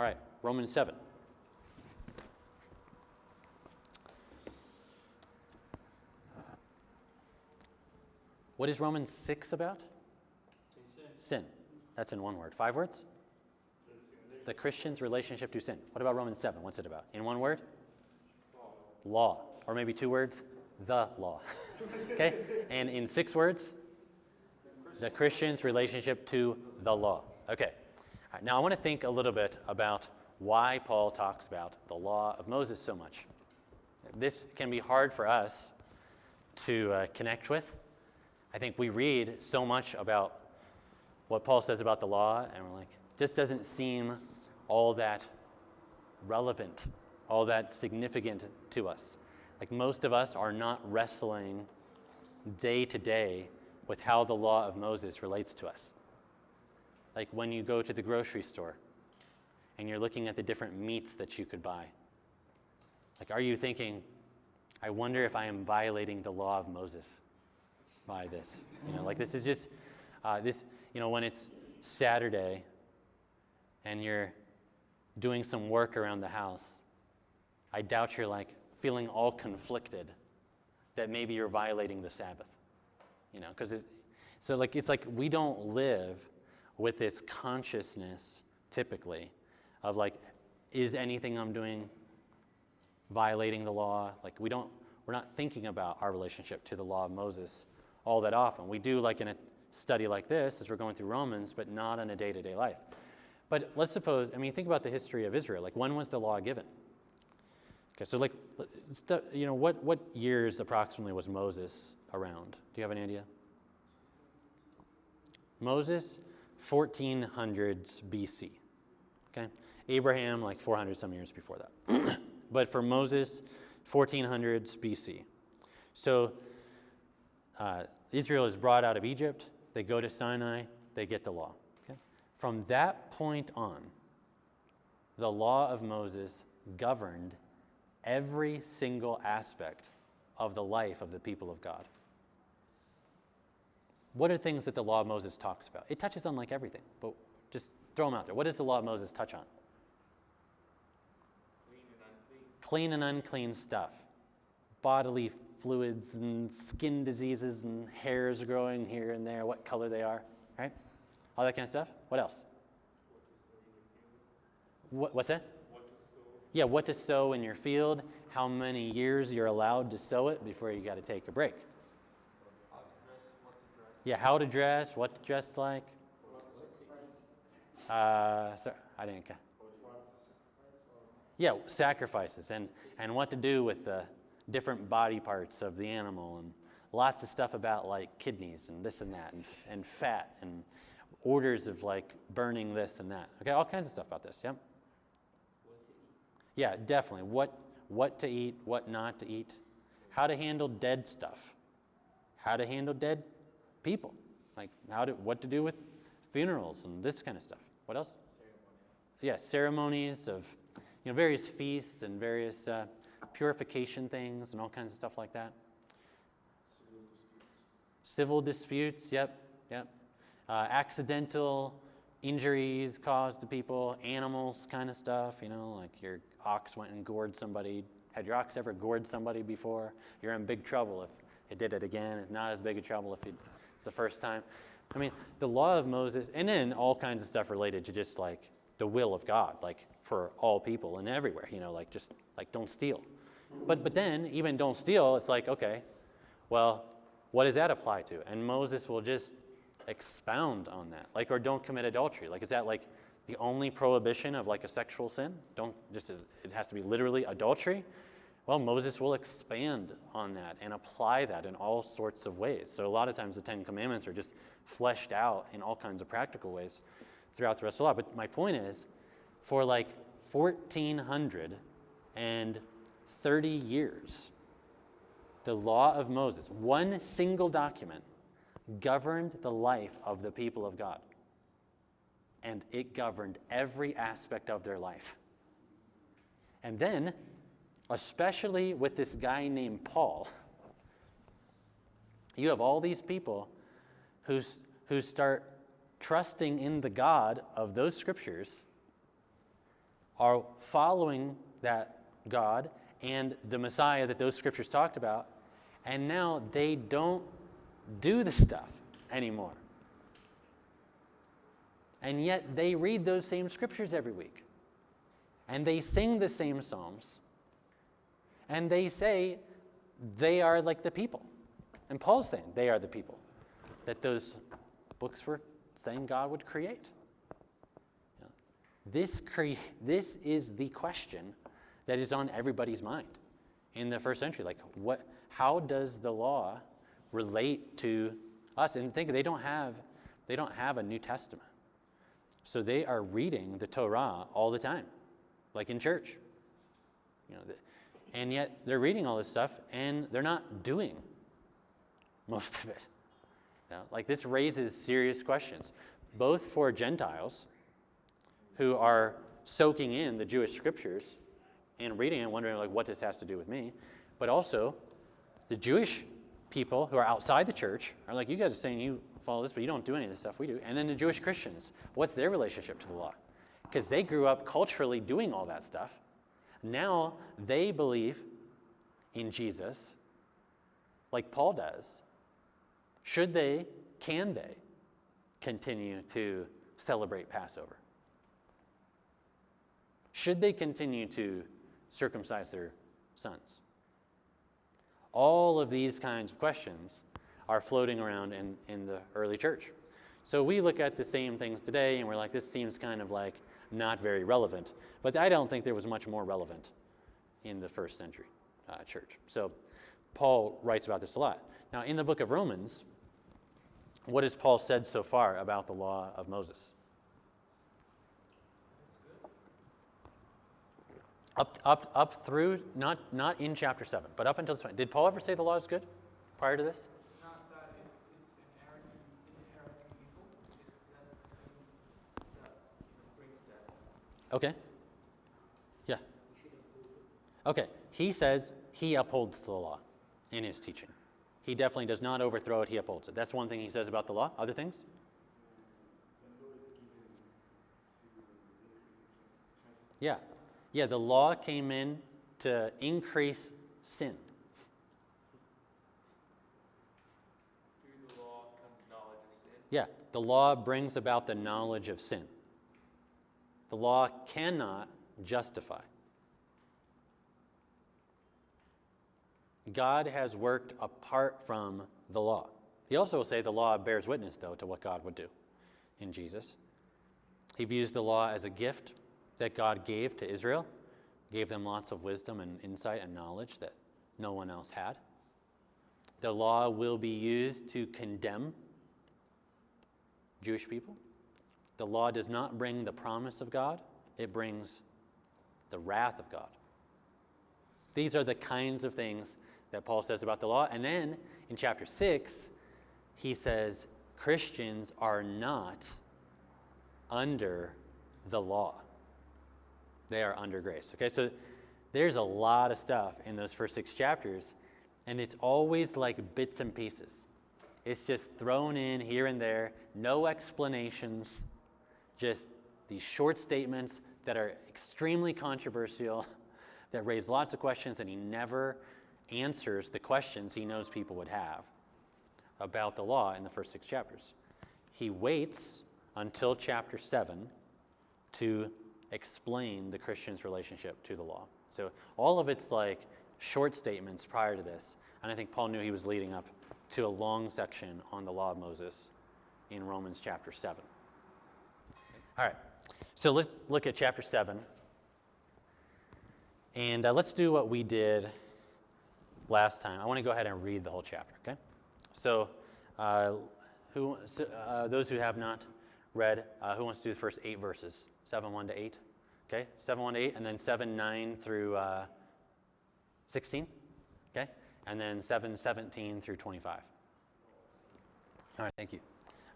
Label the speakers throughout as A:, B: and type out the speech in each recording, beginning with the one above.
A: All right, Romans 7. What is Romans 6 about? Sin. That's in one word. 5 words? The Christian's relationship to sin. What about Romans 7? What's it about? In one word? Law. Or maybe 2 words? The law. Okay? And in 6 words? The Christian's relationship to the law. Okay. All right, now I want to think a little bit about why Paul talks about the law of Moses so much. This can be hard for us to connect with. I think we read so much about what Paul says about the law, and we're like, this doesn't seem all that relevant, all that significant to us. Like most of us are not wrestling day to day with how the law of Moses relates to us. Like when you go to the grocery store and you're looking at the different meats that you could buy. Like, are you thinking, I wonder if I am violating the law of Moses by this? Like this is just, when it's Saturday and you're doing some work around the house, I doubt you're like feeling all conflicted that maybe you're violating the Sabbath. Because it's like we don't live with this consciousness typically of like, is anything I'm doing violating the law? Like we're not thinking about our relationship to the law of Moses all that often. We do like in a study like this as we're going through Romans, but not in a day-to-day life. But let's suppose, think about the history of Israel. Like when was the law given? Okay, so like, what years approximately was Moses around? Do you have any idea? Moses, 1400s BC. Okay, Abraham, like 400 some years before that. But for Moses, 1400s BC. So Israel is brought out of Egypt. They go to Sinai. They get the law. Okay? From that point on, the law of Moses governed every single aspect of the life of the people of God. What are things that the law of Moses talks about? It touches on like everything, but just throw them out there. What does the law of Moses touch on? Clean and unclean stuff. Bodily fluids and skin diseases and hairs growing here and there, what color they are, right? All that kind of stuff. What else? What's that? Yeah, what to sow in your field, how many years you're allowed to sow it before you got to take a break.
B: How to dress, what to dress.
A: Yeah, how to dress, what to dress like. Sorry, I didn't. Yeah, sacrifices and what to do with the different body parts of the animal, and lots of stuff about like kidneys and this and that and fat and orders of like burning this and that. Okay, all kinds of stuff about this. Yeah.
B: What to eat.
A: Yeah, definitely. What to eat, what not to eat, how to handle dead stuff, how to handle dead people, like what to do with funerals and this kind of stuff. What else? Yeah, ceremonies of various feasts and various purification things and all kinds of stuff like that. Civil disputes, yep. Accidental injuries caused to people, animals kind of stuff, like your ox went and gored somebody. Had your ox ever gored somebody before? You're in big trouble if it did it again. It's not as big a trouble if it's the first time. The law of Moses, and then all kinds of stuff related to just like the will of God, like for all people and everywhere, just like don't steal. But then even don't steal, it's like, okay, well, what does that apply to? And Moses will just expound on that. Like, or don't commit adultery. Like, is that like the only prohibition of like a sexual sin? It has to be literally adultery? Well, Moses will expand on that and apply that in all sorts of ways. So a lot of times the Ten Commandments are just fleshed out in all kinds of practical ways throughout the rest of the law. But my point is, for like 1,430 years, the law of Moses, one single document, governed the life of the people of God. And it governed every aspect of their life. And then, especially with this guy named Paul, you have all these people who start trusting in the God of those scriptures are following that God and the Messiah that those scriptures talked about, and now they don't do the stuff anymore. And yet they read those same scriptures every week. And they sing the same psalms. And they say they are like the people. And Paul's saying they are the people that those books were saying God would create. You know, this is the question that is on everybody's mind in the first century. Like, how does the law relate to us? And think, they don't have a New Testament. So they are reading the Torah all the time, like in church. You know, and yet they're reading all this stuff and they're not doing most of it. You know, like, this raises serious questions, both for Gentiles who are soaking in the Jewish scriptures and reading and wondering, like, what this has to do with me, but also the Jewish people who are outside the church are like, you guys are saying you follow this, but you don't do any of the stuff we do. And then the Jewish Christians, what's their relationship to the law? Because they grew up culturally doing all that stuff. Now they believe in Jesus like Paul does. Can they continue to celebrate Passover? Should they continue to circumcise their sons? All of these kinds of questions are floating around in the early church. So we look at the same things today and we're like, this seems kind of like not very relevant. But I don't think there was much more relevant in the first century church. So Paul writes about this a lot. Now, in the book of Romans, what has Paul said so far about the law of Moses? Up through, not in chapter 7, but up until this point. Did Paul ever say the law is good prior to this?
B: Not that it's inherently evil. It's that sin that brings death.
A: Okay. Yeah. Okay. He says he upholds the law in his teaching. He definitely does not overthrow it. He upholds it. That's one thing he says about the law. Other things? Yeah. Yeah, the law came in to increase sin.
B: Through the law comes knowledge of sin.
A: Yeah, the law brings about the knowledge of sin. The law cannot justify. God has worked apart from the law. He also will say the law bears witness, though, to what God would do in Jesus. He views the law as a gift that God gave to Israel, gave them lots of wisdom and insight and knowledge that no one else had. The law will be used to condemn Jewish people. The law does not bring the promise of God, it brings the wrath of God. These are the kinds of things that Paul says about the law. And then in chapter 6, he says Christians are not under the law. They are under grace. Okay, so there's a lot of stuff in those first 6 chapters, and it's always like bits and pieces. It's just thrown in here and there, no explanations, just these short statements that are extremely controversial, that raise lots of questions, and he never answers the questions he knows people would have about the law in the first 6 chapters. He waits until chapter 7 to explain the Christian's relationship to the law. So all of it's like short statements prior to this, and I think Paul knew he was leading up to a long section on the law of Moses in Romans chapter 7. All right, so let's look at chapter 7, and let's do what we did last time. I want to go ahead and read the whole chapter, okay? So those who have not read, who wants to do the first 8 verses? 7:1 to 8. Okay, 7:1 to 8, and then 7:9 through 16. Okay, and then 7:17 through 25. All right, thank you.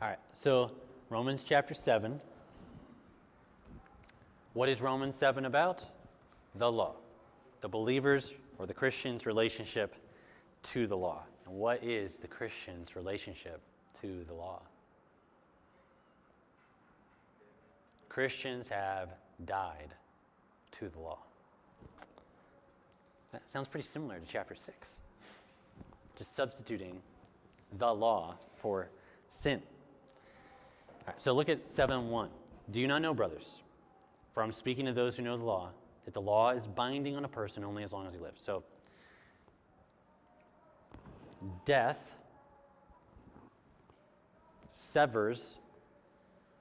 A: All right, so Romans chapter 7. What is Romans 7 about? The law. The believer's or the Christian's relationship to the law. And what is the Christian's relationship to the law? Christians have died to the law. That sounds pretty similar to chapter 6. Just substituting the law for sin. All right, so look at 7:1. Do you not know, brothers, for I'm speaking to those who know the law, that the law is binding on a person only as long as he lives. So death severs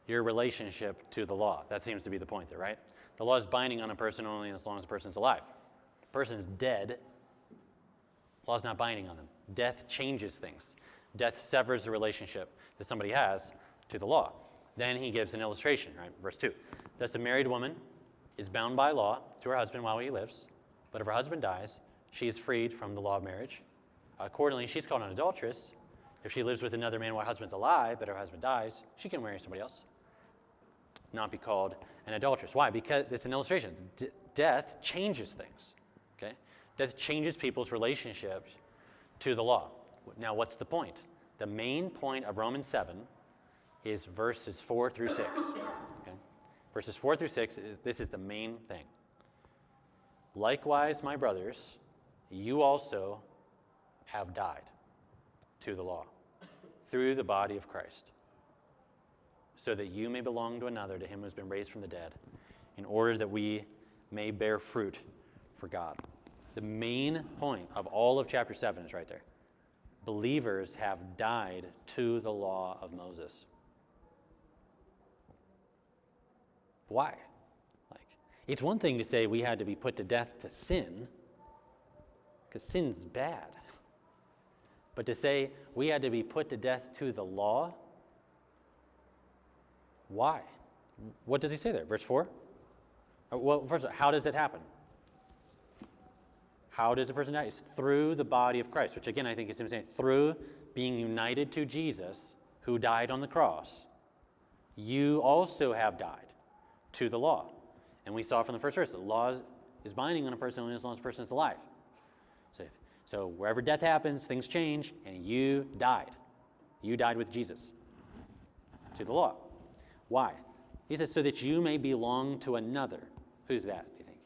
A: your relationship to the law. That seems to be the point there, right? The law is binding on a person only as long as the person's alive. The person's dead. The law is not binding on them. Death changes things. Death severs the relationship that somebody has to the law. Then he gives an illustration, right? Verse 2. Thus a married woman is bound by law to her husband while he lives, but if her husband dies, she is freed from the law of marriage. Accordingly, she's called an adulteress. If she lives with another man while her husband's alive, but her husband dies, she can marry somebody else. Not be called an adulteress. Why? Because it's an illustration. Death changes things. Okay? Death changes people's relationships to the law. Now, what's the point? The main point of Romans 7 is verses 4 through 6. Okay? Verses 4 through 6, this is the main thing. Likewise, my brothers, you also have died to the law through the body of Christ, so that you may belong to another, to him who has been raised from the dead, in order that we may bear fruit for God. The main point of all of chapter 7 is right there. Believers have died to the law of Moses. Why? It's one thing to say we had to be put to death to sin, because sin's bad. But to say we had to be put to death to the law, why? What does he say there? Verse 4? Well, first, how does it happen? How does a person die? It's through the body of Christ, which again I think is him saying through being united to Jesus, who died on the cross, you also have died to the law. And we saw from the first verse, the law is binding on a person only as long as the person is alive. So wherever death happens, things change, and you died. You died with Jesus to the law. Why? He says, so that you may belong to another. Who's that, do you think?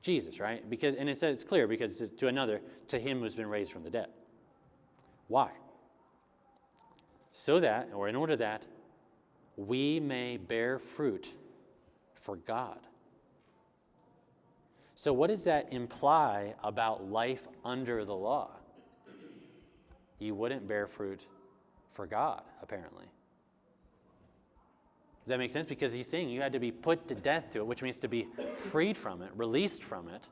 A: Jesus, right? And it says it's clear, because it says to another, to him who's been raised from the dead. Why? So that, or in order that, we may bear fruit for God. So what does that imply about life under the law? You wouldn't bear fruit for God, apparently. Does that make sense? Because he's saying you had to be put to death to it, which means to be freed from it, released from it,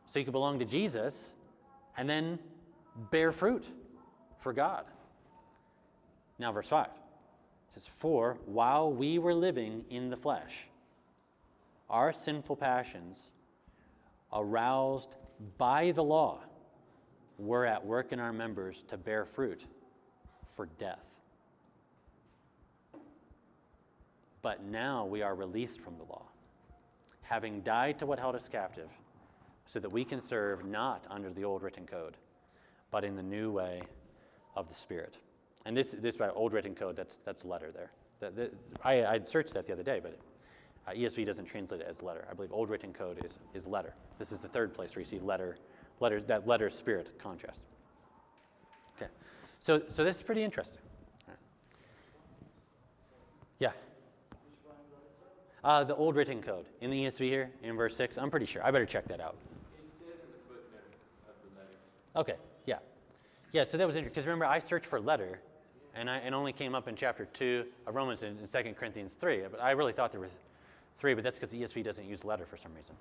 A: so you could belong to Jesus and then bear fruit for God. Now, verse 5. It says, for while we were living in the flesh, our sinful passions, aroused by the law, were at work in our members to bear fruit for death. But now we are released from the law, having died to what held us captive, so that we can serve not under the old written code, but in the new way of the Spirit. And this by old written code, that's letter there. I searched that the other day, but ESV doesn't translate it as letter. I believe old written code is letter. This is the third place where you see letters, that letter spirit contrast. Okay, so this is pretty interesting. All right. Yeah. The old written code in the ESV here in verse 6. I'm pretty sure. I better check that out.
B: It says in the footnotes of the letter.
A: Okay. Yeah. Yeah. So that was interesting because remember I searched for letter, and it only came up in chapter 2 of Romans and 2 Corinthians 3. But I really thought there were 3, but that's because the ESV doesn't use letter for some reason.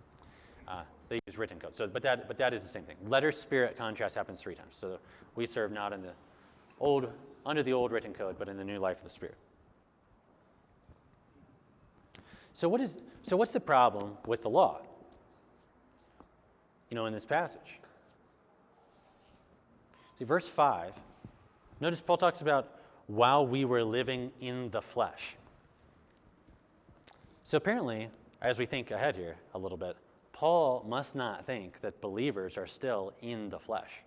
A: They use written code. So, but that is the same thing. Letter spirit contrast happens 3 times. So we serve not in under the old written code, but in the new life of the Spirit. So what's the problem with the law? In this passage. See, verse 5. Notice Paul talks about while we were living in the flesh. So apparently, as we think ahead here a little bit, Paul must not think that believers are still in the flesh.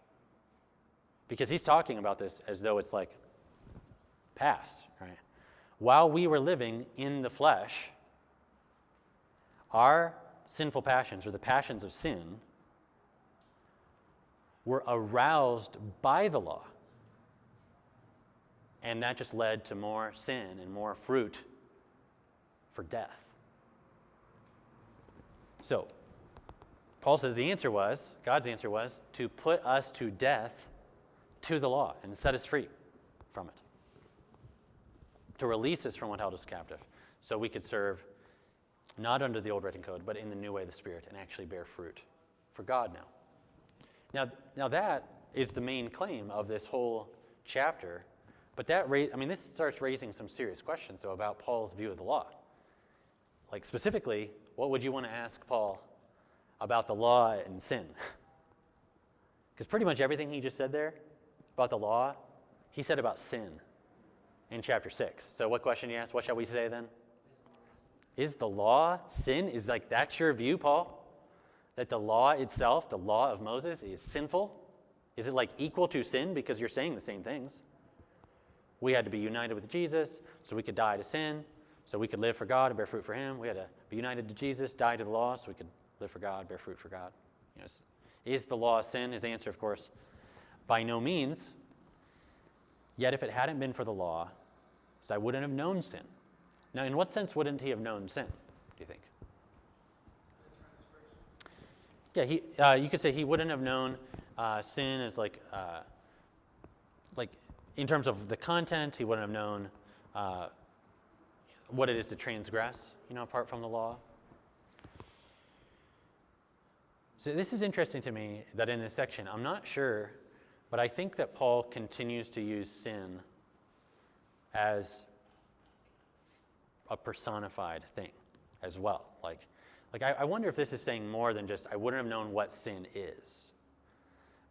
A: Because he's talking about this as though it's like past, right? While we were living in the flesh, our sinful passions, or the passions of sin, were aroused by the law. And that just led to more sin and more fruit for death. So, Paul says God's answer was, to put us to death to the law and set us free from it. To release us from what held us captive, so we could serve not under the old written code, but in the new way of the Spirit, and actually bear fruit for God now. Now that is the main claim of this whole chapter, but this starts raising some serious questions, though, about Paul's view of the law. Like, specifically, what would you want to ask Paul about the law and sin? Because pretty much everything he just said there about the law, he said about sin in chapter 6. So what question you ask? What shall we say then? Is the law sin? Is that's your view, Paul? That the law itself, the law of Moses, is sinful? Is it equal to sin because you're saying the same things? We had to be united with Jesus so we could die to sin, so we could live for God and bear fruit for him. We had to be united to Jesus, die to the law so we could live for God, bear fruit for God. Is the law sin? His answer, of course, by no means. Yet if it hadn't been for the law, I wouldn't have known sin. Now, in what sense wouldn't he have known sin, do you think? Yeah, you could say he wouldn't have known sin as in terms of the content. He wouldn't have known what it is to transgress, apart from the law. So this is interesting to me that in this section, I'm not sure, but I think that Paul continues to use sin as a personified thing as well. I wonder if this is saying more than just, I wouldn't have known what sin is.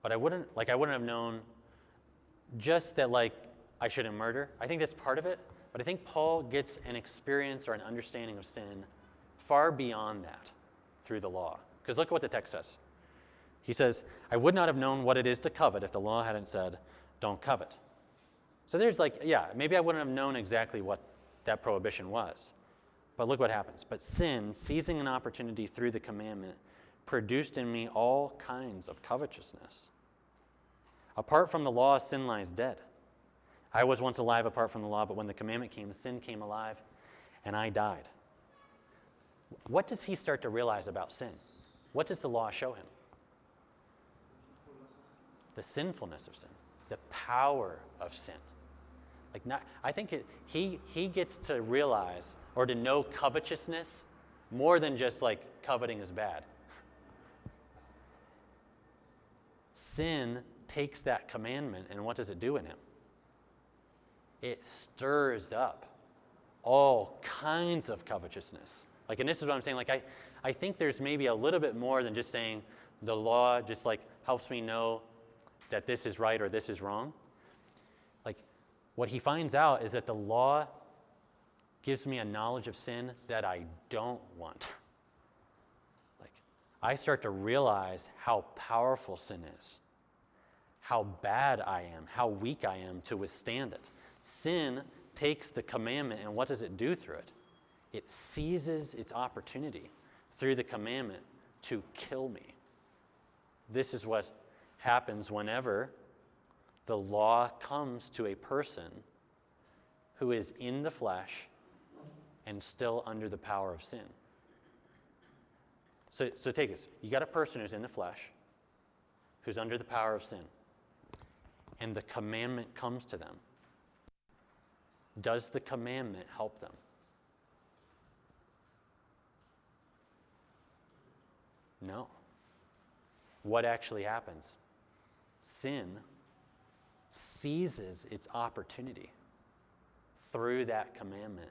A: But I wouldn't have known just that, I shouldn't murder. I think that's part of it. But I think Paul gets an experience or an understanding of sin far beyond that through the law. Because look at what the text says. He says, I would not have known what it is to covet if the law hadn't said, don't covet. So there's maybe I wouldn't have known exactly what that prohibition was. But look what happens. But sin, seizing an opportunity through the commandment, produced in me all kinds of covetousness. Apart from the law, sin lies dead. I was once alive apart from the law, but when the commandment came, sin came alive, and I died. What does he start to realize about sin? What does the law show him? The sinfulness of sin, the power of sin. I think he gets to realize or to know covetousness more than just coveting is bad. Sin takes that commandment, and what does it do in him? It stirs up all kinds of covetousness. And this is what I'm saying, I think there's maybe a little bit more than just saying the law just helps me know that this is right or this is wrong. What he finds out is that the law gives me a knowledge of sin that I don't want. I start to realize how powerful sin is, how bad I am, how weak I am to withstand it. Sin takes the commandment, and what does it do through it? It seizes its opportunity through the commandment to kill me. This is what happens whenever the law comes to a person who is in the flesh and still under the power of sin. So take this. You got a person who's in the flesh, who's under the power of sin, and the commandment comes to them. Does the commandment help them? No. What actually happens? Sin seizes its opportunity through that commandment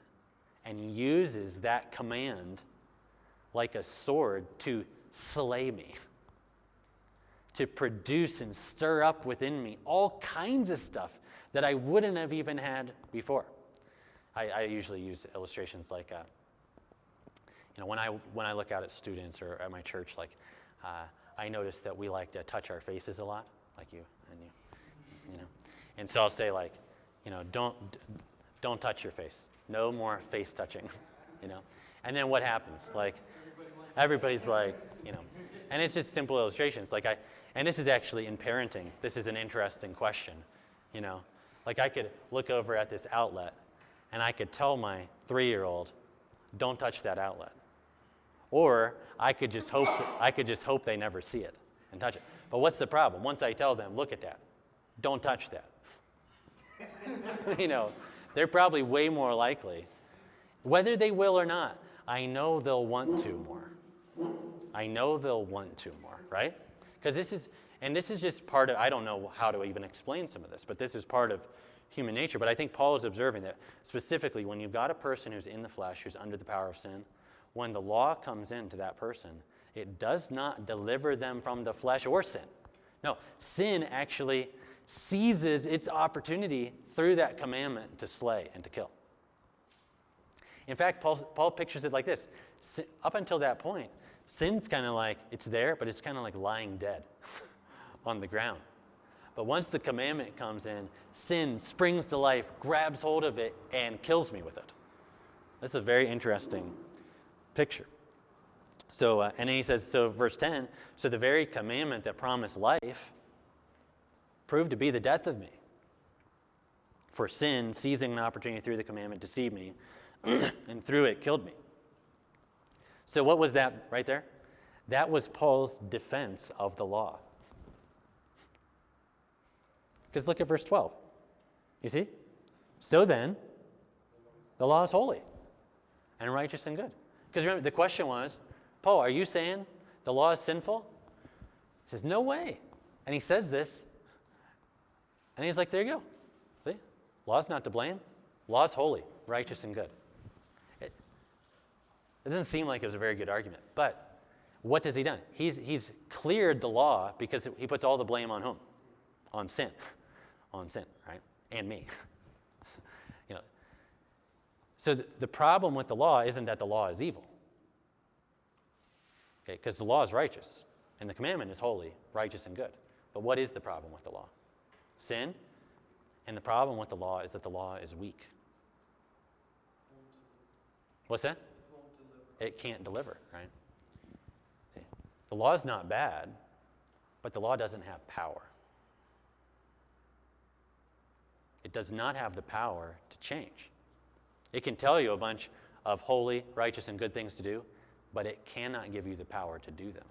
A: and uses that command like a sword to slay me, to produce and stir up within me all kinds of stuff that I wouldn't have even had before. I usually use illustrations when I look out at students or at my church, I notice that we like to touch our faces a lot, like you, and so I'll say don't touch your face, no more face touching, and then what happens? everybody's like, and it's just simple illustrations. And this is actually in parenting, this is an interesting question, Like I could look over at this outlet and I could tell my 3-year-old, don't touch that outlet. Or I could just hope they never see it and touch it. But what's the problem? Once I tell them, look at that, don't touch that. They're probably way more likely. Whether they will or not, I know they'll want to more. I know they'll want to more, right? Because this is just part of, I don't know how to even explain some of this, but this is part of human nature. But I think Paul is observing that specifically when you've got a person who's in the flesh, who's under the power of sin, when the law comes into that person, it does not deliver them from the flesh or sin. No, sin actually seizes its opportunity through that commandment to slay and to kill. In fact, Paul pictures it like this. Up until that point, sin's kind of like, it's there, but it's kind of like lying dead on the ground. But once the commandment comes in, sin springs to life, grabs hold of it, and kills me with it. This is a very interesting picture. So, and then he says, so verse 10, so the very commandment that promised life proved to be the death of me. For sin, seizing an opportunity through the commandment, deceived me, and through it killed me. So what was that right there? That was Paul's defense of the law. Because look at verse 12. You see? So then, the law is holy and righteous and good. Because remember, the question was, Paul, are you saying the law is sinful? He says, no way. And he says this, and he's like, there you go. See? Law's not to blame. Law's holy, righteous, and good. It doesn't seem like it was a very good argument. But what has he done? He's cleared the law because he puts all the blame on whom? On sin. On sin, right? And me. So the problem with the law isn't that the law is evil. Okay, because the law is righteous, and the commandment is holy, righteous, and good. But what is the problem with the law? Sin, and the problem with the law is that the law is weak. What's that? It can't deliver, right? Okay. The law is not bad, but the law doesn't have power. It does not have the power to change. It can tell you a bunch of holy, righteous, and good things to do, but it cannot give you the power to do them.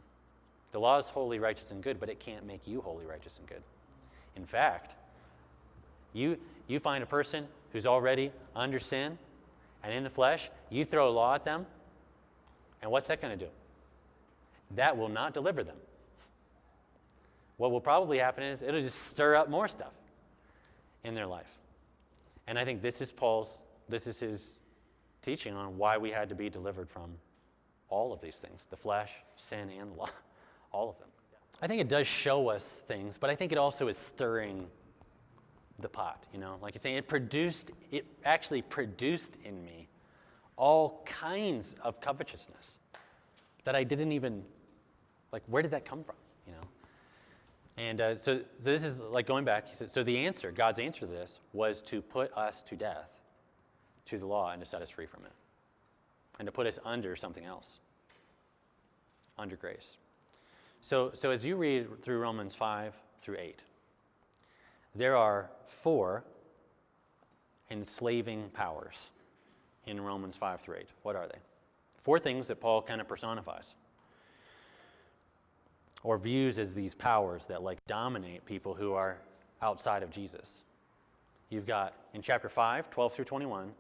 A: The law is holy, righteous, and good, but it can't make you holy, righteous, and good. In fact, you find a person who's already under sin and in the flesh, you throw a law at them, and what's that going to do? That will not deliver them. What will probably happen is it'll just stir up more stuff in their life. And I think this is his teaching on why we had to be delivered from all of these things, the flesh, sin, and the law, all of them. I think it does show us things, but I think it also is stirring the pot, like you're saying, it actually produced in me all kinds of covetousness that I didn't even, where did that come from, And so this is like going back, he said, so God's answer to this was to put us to death to the law and to set us free from it. And to put us under something else, under grace. So as you read through Romans 5 through 8, there are 4 enslaving powers in Romans 5 through 8. What are they? 4 things that Paul kind of personifies or views as these powers that dominate people who are outside of Jesus. You've got, in chapter 5, 12 through 21,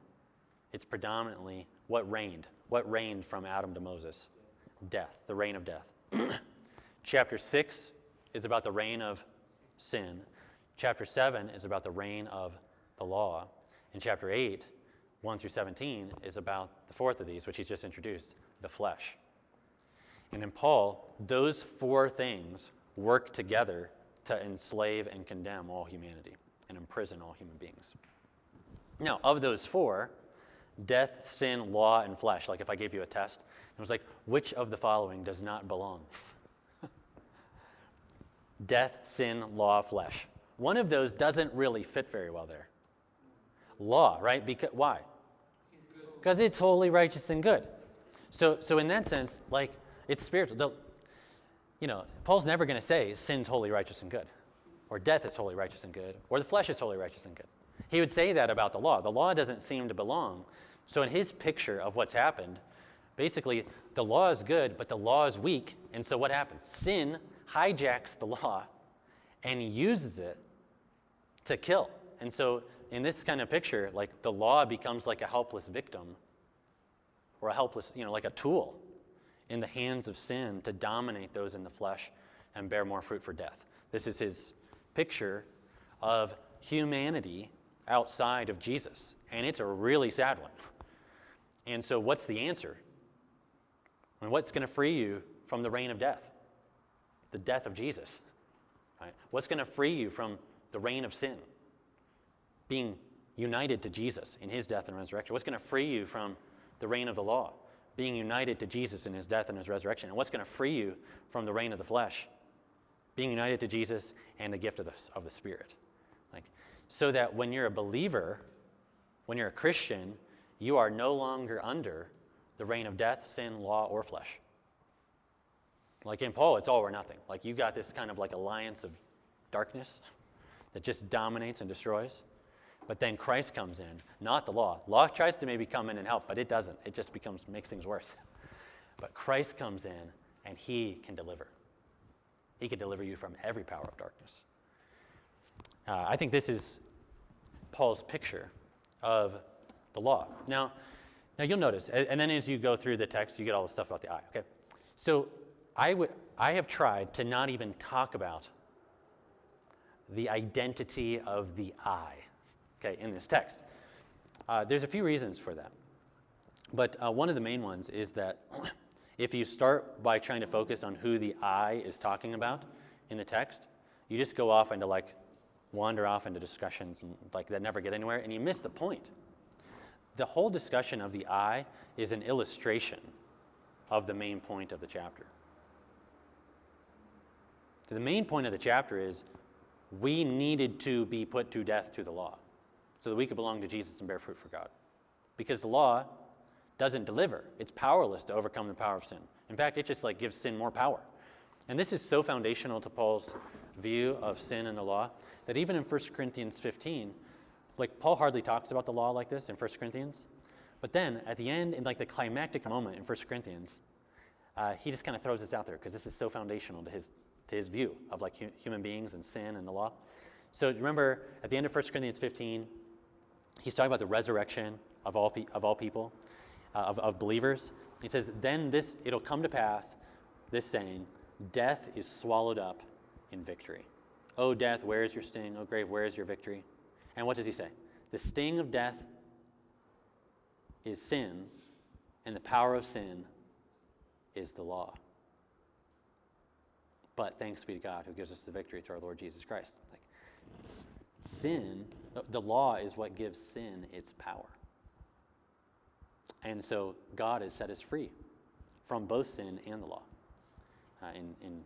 A: it's predominantly what reigned from Adam to Moses? Death, the reign of death. Chapter 6 is about the reign of sin. Chapter 7 is about the reign of the law. And chapter 8, 1 through 17, is about the 4th of these, which he's just introduced, the flesh. And in Paul, those 4 things work together to enslave and condemn all humanity and imprison all human beings. Now, of those 4, death, sin, law, and flesh, if I gave you a test, it was which of the following does not belong? Death, sin, law, flesh. One of those doesn't really fit very well there. Law, right? Why? Because it's holy, righteous, and good. So in that sense, It's spiritual. Paul's never going to say sin's holy, righteous, and good, or death is holy, righteous, and good, or the flesh is holy, righteous, and good. He would say that about the law. The law doesn't seem to belong. So in his picture of what's happened, basically, the law is good, but the law is weak. And so what happens? Sin hijacks the law and uses it to kill. And so in this kind of picture, like the law becomes like a helpless victim or a helpless, like a tool in the hands of sin to dominate those in the flesh and bear more fruit for death. This is his picture of humanity outside of Jesus. And it's a really sad one. And so what's the answer? And what's going to free you from the reign of death? The death of Jesus. Right? What's going to free you from the reign of sin? Being united to Jesus in his death and resurrection. What's going to free you from the reign of the law? Being united to Jesus in his death and his resurrection. And what's going to free you from the reign of the flesh? Being united to Jesus and the gift of the Spirit. So that when you're a believer, when you're a Christian, you are no longer under the reign of death, sin, law, or flesh. Like in Paul, it's all or nothing. Like you got this kind of like alliance of darkness that just dominates and destroys. But then Christ comes in, not the law. Law tries to maybe come in and help, but it doesn't. It just makes things worse. But Christ comes in and he can deliver. He can deliver you from every power of darkness. I think this is Paul's picture of the law. Now you'll notice, and then as you go through the text, you get all the stuff about the eye. Okay, so I have tried to not even talk about the identity of the eye. Okay, in this text, there's a few reasons for that, but one of the main ones is that if you start by trying to focus on who the eye is talking about in the text, you just go off into wander off into discussions and that never get anywhere, and you miss the point. The whole discussion of the eye is an illustration of the main point of the chapter. So the main point of the chapter is we needed to be put to death through the law so that we could belong to Jesus and bear fruit for God. Because the law doesn't deliver. It's powerless to overcome the power of sin. In fact, it just gives sin more power. And this is so foundational to Paul's view of sin and the law that even in 1 Corinthians 15, Paul hardly talks about the law like this in 1 Corinthians. But then at the end, in the climactic moment in 1 Corinthians, he just kind of throws this out there because this is so foundational to his view of human beings and sin and the law. So remember, at the end of 1 Corinthians 15, he's talking about the resurrection of all people, of believers. He says, then it'll come to pass, this saying, death is swallowed up in victory. O death, where is your sting? O grave, where is your victory? And what does he say? The sting of death is sin, and the power of sin is the law. But thanks be to God who gives us the victory through our Lord Jesus Christ. Sin, the law is what gives sin its power. And so God has set us free from both sin and the law in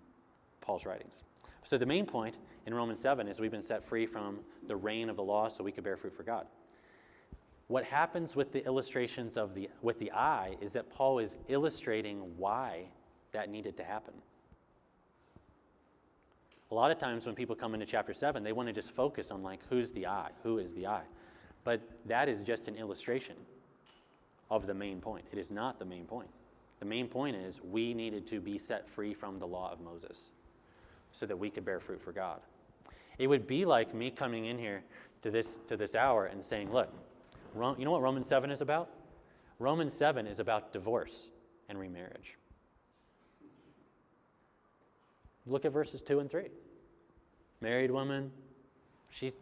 A: Paul's writings. So the main point in Romans 7 is we've been set free from the reign of the law so we could bear fruit for God. What happens with the illustrations with the eye is that Paul is illustrating why that needed to happen. A lot of times when people come into chapter 7, they want to just focus on who's the eye, who is the eye. But that is just an illustration of the main point. It is not the main point. The main point is we needed to be set free from the law of Moses so that we could bear fruit for God. It would be like me coming in here to this hour and saying, look, you know what Romans 7 is about? Romans 7 is about divorce and remarriage. Look at verses 2 and 3. Married woman, she,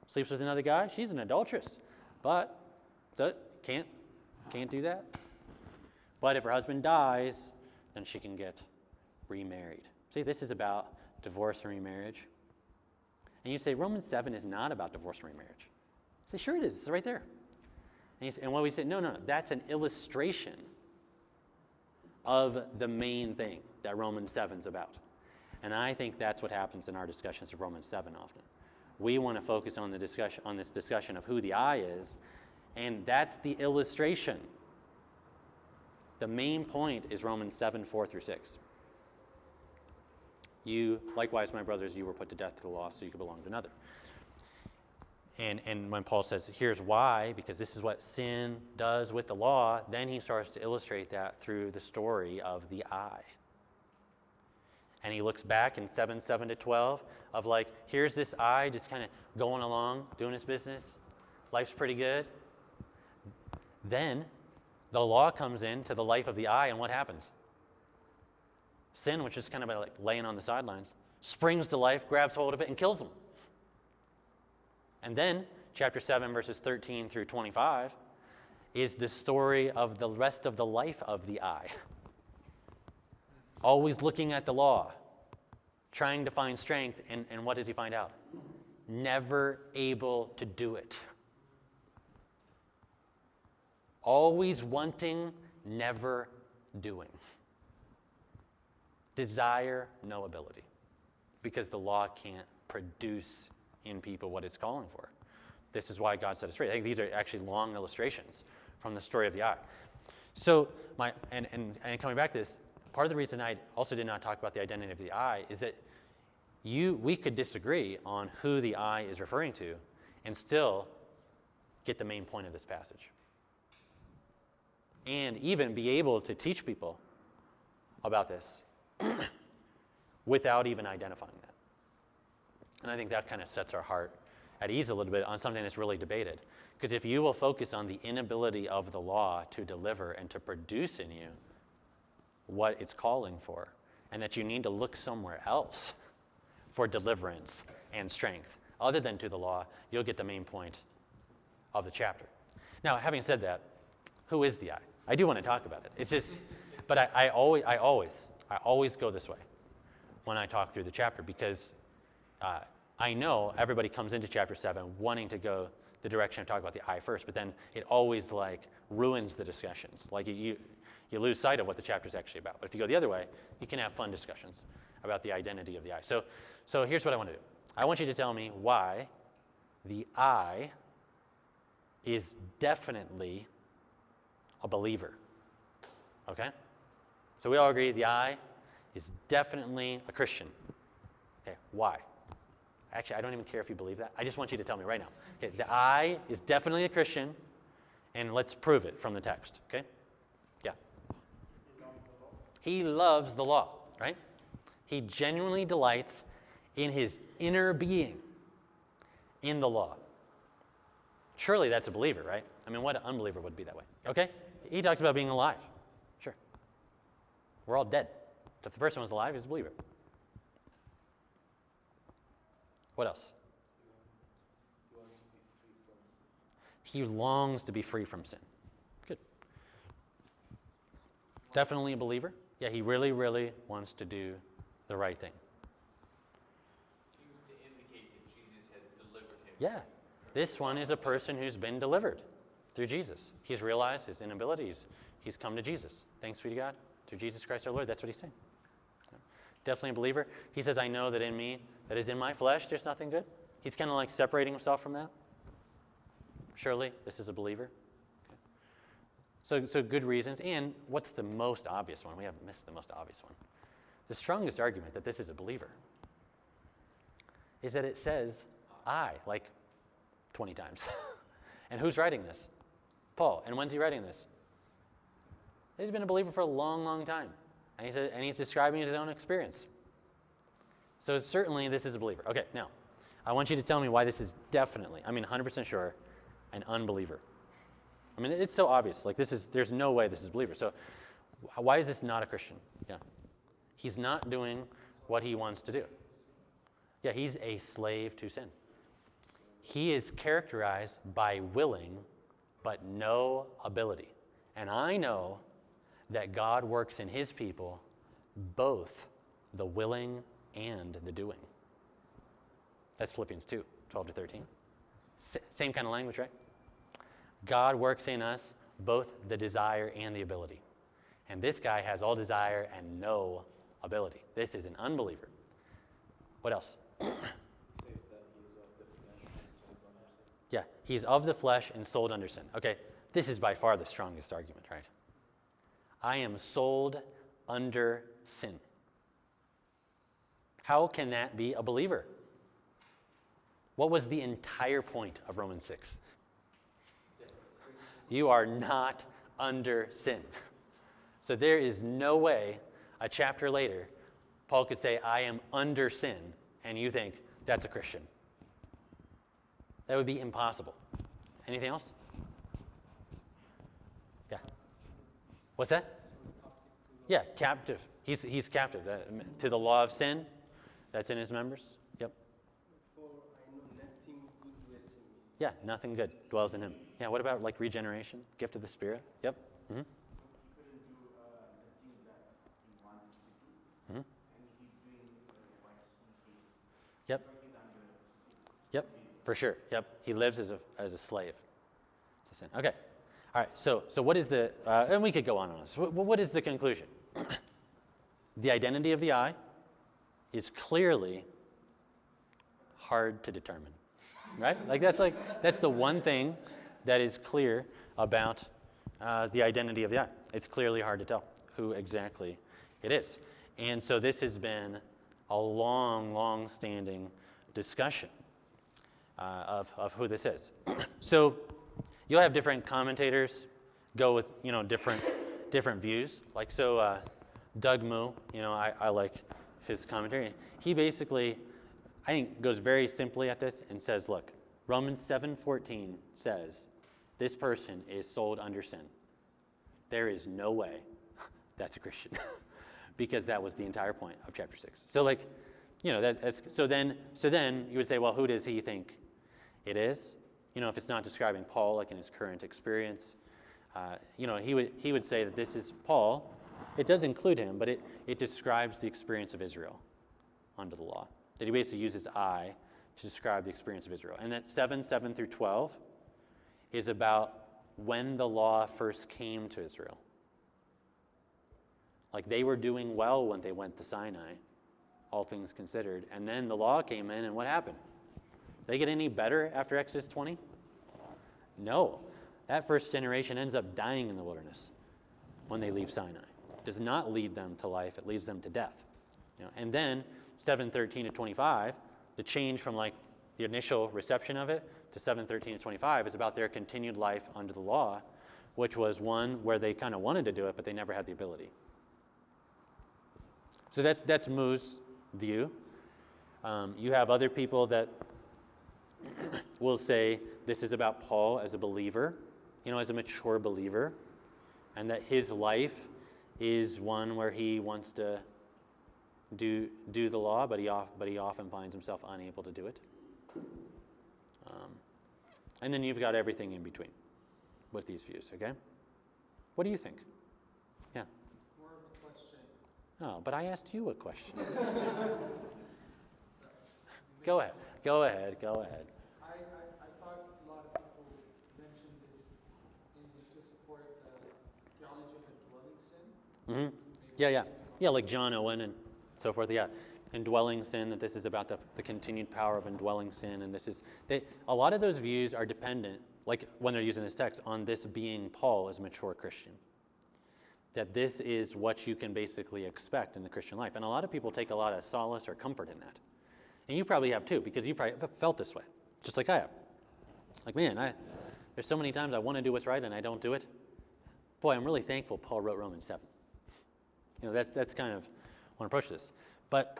A: sleeps with another guy. She's an adulteress. But, so can't do that. But if her husband dies, then she can get remarried. See, this is about divorce and remarriage. And you say, Romans 7 is not about divorce and remarriage. I say, sure it is. It's right there. And what we say, no, that's an illustration of the main thing that Romans 7 is about. And I think that's what happens in our discussions of Romans 7 often. We want to focus on this discussion of who the eye is, and that's the illustration The main point is Romans 7, 4 through 6. You, likewise, my brothers, you were put to death to the law so you could belong to another. And when Paul says, here's why, because this is what sin does with the law, then he starts to illustrate that through the story of the eye. And he looks back in 7, 7 to 12 of like, here's this eye just kind of going along, doing its business. Life's pretty good. Then the law comes into the life of the eye, and what happens? Sin, which is kind of like laying on the sidelines, springs to life, grabs hold of it, and kills him. And then, chapter 7, verses 13 through 25, is the story of the rest of the life of the eye. Always looking at the law, trying to find strength, and what does he find out? Never able to do it. Always wanting, never doing. Desire, no ability. Because the law can't produce in people what it's calling for. This is why God set us free. I think these are actually long illustrations from the story of the eye. So, and coming back to this, part of the reason I also did not talk about the identity of the eye is that we could disagree on who the eye is referring to and still get the main point of this passage. And even be able to teach people about this without even identifying that. And I think that kind of sets our heart at ease a little bit on something that's really debated. Because if you will focus on the inability of the law to deliver and to produce in you what it's calling for, and that you need to look somewhere else for deliverance and strength, other than to the law, you'll get the main point of the chapter. Now, having said that, who is the eye? I do want to talk about it. It's just, but I always go this way when I talk through the chapter, because I know everybody comes into chapter 7 wanting to go the direction of talking about the eye first, but then it always like ruins the discussions. Like you lose sight of what the chapter is actually about. But if you go the other way, you can have fun discussions about the identity of the eye. So here's what I want to do. I want you to tell me why the eye is definitely a believer. Okay? So we all agree the eye is definitely a Christian. Okay, why? Actually, I don't even care if you believe that. I just want you to tell me right now. Okay, the eye is definitely a Christian, and let's prove it from the text. Okay? Yeah. He loves the law, right? He genuinely delights in his inner being in the law. Surely that's a believer, right? I mean, what unbeliever would be that way? Okay? He talks about being alive. Sure. We're all dead. So if the person was alive, he's a believer. What else? He longs to be free from sin. Good. Definitely a believer. Yeah, he really, really wants to do the right thing.
B: Seems to indicate that Jesus has delivered him.
A: Yeah. This one is a person who's been delivered through Jesus. He's realized his inabilities. He's come to Jesus. Thanks be to God. Through Jesus Christ our Lord. That's what he's saying. Definitely a believer. He says, I know that in me, that is in my flesh, there's nothing good. He's kind of like separating himself from that. Surely, this is a believer. Okay. So good reasons. And what's the most obvious one? We haven't missed the most obvious one. The strongest argument that this is a believer is that it says I, like 20 times. And who's writing this? Paul. And when's he writing this? He's been a believer for a long, long time. And he's describing his own experience. So certainly this is a believer. Okay, now, I want you to tell me why this is definitely, 100% sure, an unbeliever. It's so obvious. Like there's no way this is a believer. So why is this not a Christian? Yeah. He's not doing what he wants to do. Yeah, he's a slave to sin. He is characterized by willing, but no ability. And I know that God works in his people both the willing and the doing. That's Philippians 2, 12 to 13. Same kind of language, right? God works in us both the desire and the ability. And this guy has all desire and no ability. This is an unbeliever. What else? Yeah, he's of the flesh and sold under sin. Okay, this is by far the strongest argument, right? I am sold under sin. How can that be a believer? What was the entire point of Romans 6? You are not under sin. So there is no way a chapter later Paul could say, I am under sin, and you think that's a Christian. That would be impossible. Anything else? Yeah. What's that? Yeah, captive. He's captive to the law of sin that's in his members. Yep.
C: For I know nothing good dwells in me.
A: Yeah, nothing good dwells in him. Yeah, what about like regeneration, gift of the Spirit? Yep. Mm-hmm.
C: So he couldn't do the things that he wanted to do,
A: Mm-hmm.
C: and he's doing what he hates.
A: Yep.
C: So he's under sin.
A: Yep, for sure. Yep, he lives as a slave to sin. Okay. All right, so what is the, and we could go on and on. So what is the conclusion? The identity of the I is clearly hard to determine, right? That's the one thing that is clear about the identity of the I. It's clearly hard to tell who exactly it is. And so this has been a long-standing discussion of who this is. So you'll have different commentators go with different views. Like Doug Moo, I like his commentary. He basically, I think, goes very simply at this and says, look, Romans 7:14 says this person is sold under sin. There is no way that's a Christian, because that was the entire point of chapter 6. So so then you would say, well, who does he think it is? If it's not describing Paul, like in his current experience, he would say that this is Paul. It does include him, but it describes the experience of Israel under the law. That he basically uses I to describe the experience of Israel. And that 7 through 12 is about when the law first came to Israel. Like they were doing well when they went to Sinai, all things considered. And then the law came in, and what happened? Did they get any better after Exodus 20? No. That first generation ends up dying in the wilderness when they leave Sinai. It does not lead them to life, it leads them to death. And then 7:13 to 25, the change from like the initial reception of it to 7:13 to 25 is about their continued life under the law, which was one where they kind of wanted to do it, but they never had the ability. So that's Moo's view. You have other people that will say this is about Paul as a believer, as a mature believer, and that his life is one where he wants to do the law, but he often finds himself unable to do it. And then you've got everything in between with these views, okay? What do you think? Yeah.
B: More of a question.
A: Oh, but I asked you a question. Go ahead.
B: I thought a lot of people mentioned this to support the theology of indwelling sin.
A: Mm-hmm. Yeah. Yeah, like John Owen and so forth, yeah. Indwelling sin, that this is about the continued power of indwelling sin. And a lot of those views are dependent, like when they're using this text, on this being Paul as a mature Christian. That this is what you can basically expect in the Christian life. And a lot of people take a lot of solace or comfort in that. And you probably have too, because you probably have felt this way, just like I have. Like, man, there's so many times I want to do what's right and I don't do it. Boy, I'm really thankful Paul wrote Romans 7. That's kind of one approach to this. But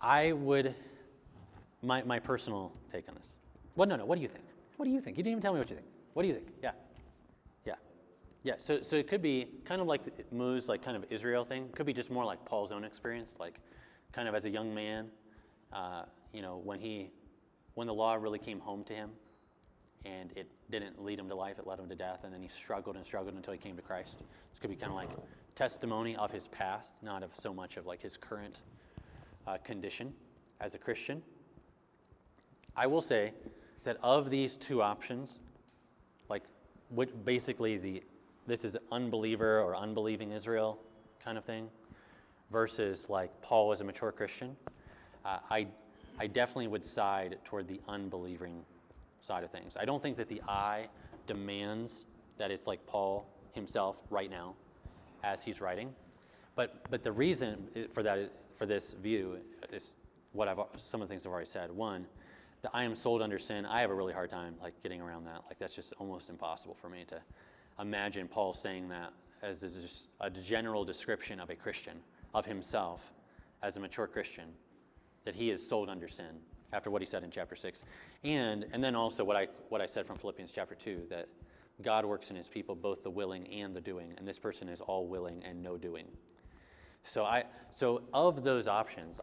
A: I would, my personal take on this. Well, no, what do you think? What do you think? You didn't even tell me what you think. What do you think? Yeah. So it could be kind of like Moo's like kind of Israel thing. It could be just more like Paul's own experience, like kind of as a young man, when the law really came home to him, and it didn't lead him to life, it led him to death, and then he struggled until he came to Christ. This could be kind of like testimony of his past, not of so much of like his current condition as a Christian. I will say that of these two options, like basically this is unbeliever or unbelieving Israel kind of thing, versus like Paul as a mature Christian, I definitely would side toward the unbelieving side of things. I don't think that the I demands that it's like Paul himself right now as he's writing. But the reason for that, for this view, is some of the things I've already said. One, that I am sold under sin. I have a really hard time like getting around that. Like that's just almost impossible for me to imagine Paul saying that as just a general description of a Christian, of himself as a mature Christian, that he is sold under sin after what he said in chapter 6. And then also what I said from Philippians chapter 2, that God works in his people both the willing and the doing, and this person is all willing and no doing. So of those options,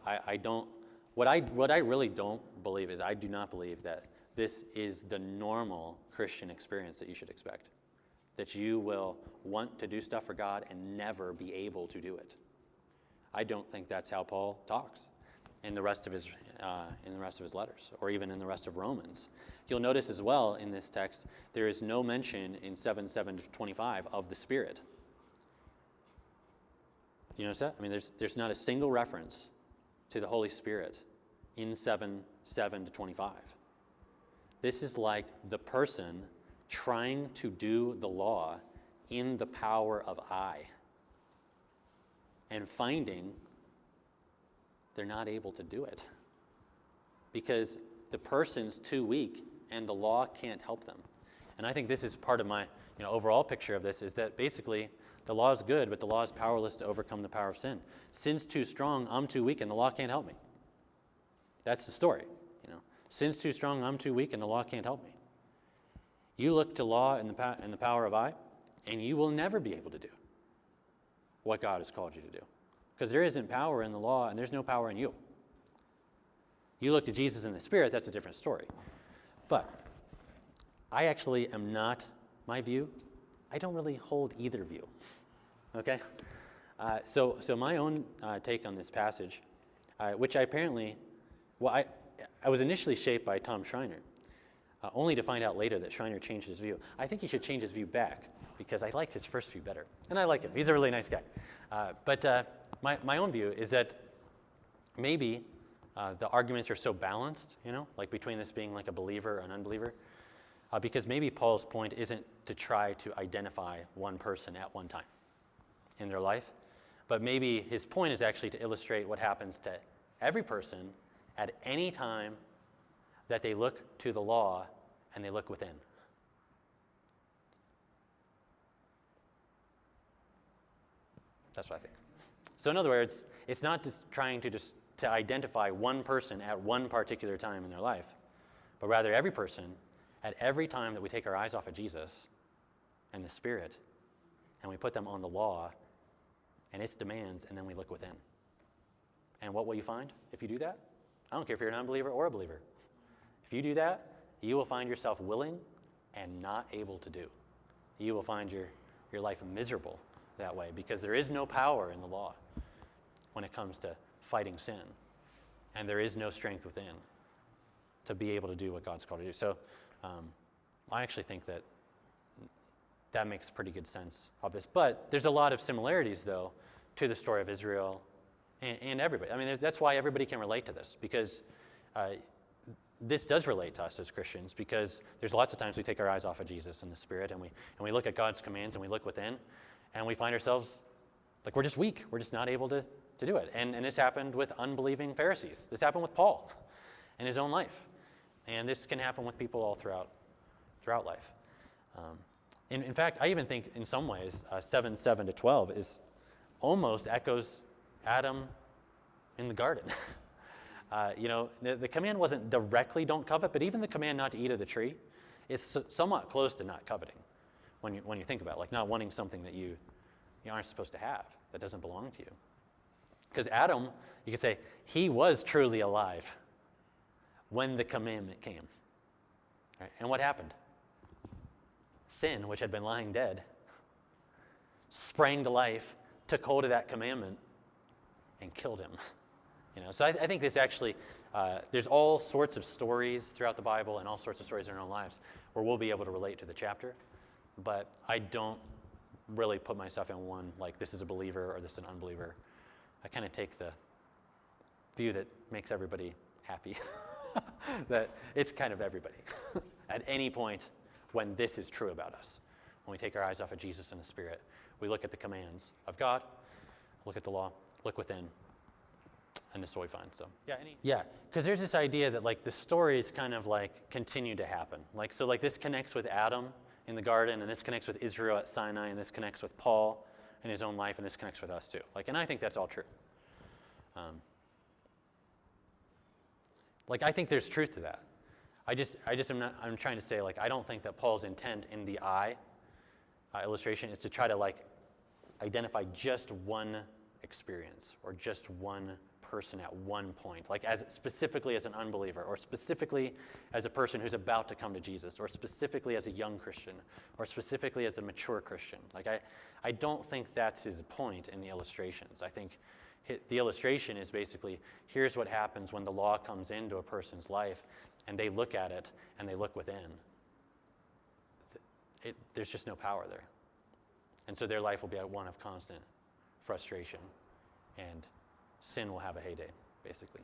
A: what I really don't believe is I do not believe that this is the normal Christian experience that you should expect. That you will want to do stuff for God and never be able to do it. I don't think that's how Paul talks in the rest of his letters, or even in the rest of Romans. You'll notice as well in this text there is no mention in 7:7-25 of the Spirit. You notice that? I mean, there's not a single reference to the Holy Spirit in 7:7-25. This is like the person trying to do the law in the power of I, and finding they're not able to do it because the person's too weak and the law can't help them. And I think this is part of my overall picture of this, is that basically the law is good, but the law is powerless to overcome the power of sin. Sin's too strong, I'm too weak, and the law can't help me. That's the story. Sin's too strong, I'm too weak, and the law can't help me. You look to law and the power of I, and you will never be able to do what God has called you to do. Because there isn't power in the law, and there's no power in you. You look to Jesus and the Spirit, that's a different story. But I actually am not, my view, I don't really hold either view. Okay? So my own take on this passage, which I was initially shaped by Tom Schreiner, only to find out later that Schreiner changed his view. I think he should change his view back, because I liked his first view better. And I like him. He's a really nice guy. But my own view is that maybe the arguments are so balanced, like between this being like a believer or an unbeliever, because maybe Paul's point isn't to try to identify one person at one time in their life, but maybe his point is actually to illustrate what happens to every person at any time that they look to the law and they look within. That's what I think. So in other words, it's not just trying to identify one person at one particular time in their life, but rather every person at every time that we take our eyes off of Jesus and the Spirit, and we put them on the law and its demands, and then we look within. And what will you find if you do that? I don't care if you're an unbeliever or a believer. If you do that, you will find yourself willing and not able to do. You will find your life miserable that way, because there is no power in the law when it comes to fighting sin, and there is no strength within to be able to do what God's called to do. So I actually think that makes pretty good sense of this. But there's a lot of similarities, though, to the story of Israel and everybody. I mean, that's why everybody can relate to this, because this does relate to us as Christians, because there's lots of times we take our eyes off of Jesus and the Spirit, and we look at God's commands and we look within, and we find ourselves like we're just weak. We're just not able to do it. And this happened with unbelieving Pharisees. This happened with Paul in his own life. And this can happen with people all throughout life. In fact, I even think in some ways 7:7-12 is almost echoes Adam in the garden. The command wasn't directly don't covet, but even the command not to eat of the tree is somewhat close to not coveting when you think about it, like not wanting something that you aren't supposed to have, that doesn't belong to you. Because Adam, you could say, he was truly alive when the commandment came. Right? And what happened? Sin, which had been lying dead, sprang to life, took hold of that commandment, and killed him. So I think this actually, there's all sorts of stories throughout the Bible and all sorts of stories in our own lives where we'll be able to relate to the chapter, but I don't really put myself in one, like this is a believer or this is an unbeliever. I kind of take the view that makes everybody happy, that it's kind of everybody at any point when this is true about us, when we take our eyes off of Jesus and the Spirit. We look at the commands of God, look at the law, look within, and this is what we find. So because there's this idea that like the stories kind of like continue to happen. Like this connects with Adam in the garden, and this connects with Israel at Sinai, and this connects with Paul in his own life, and this connects with us too. Like, and I think that's all true. I think there's truth to that. I'm trying to say, like, I don't think that Paul's intent in the eye illustration is to try to like identify just one experience or just one person at one point, like specifically as an unbeliever, or specifically as a person who's about to come to Jesus, or specifically as a young Christian, or specifically as a mature Christian. Like I don't think that's his point in the illustrations. I think the illustration is basically, here's what happens when the law comes into a person's life and they look at it and they look within. There's just no power there. And so their life will be one of constant frustration, and sin will have a heyday, basically.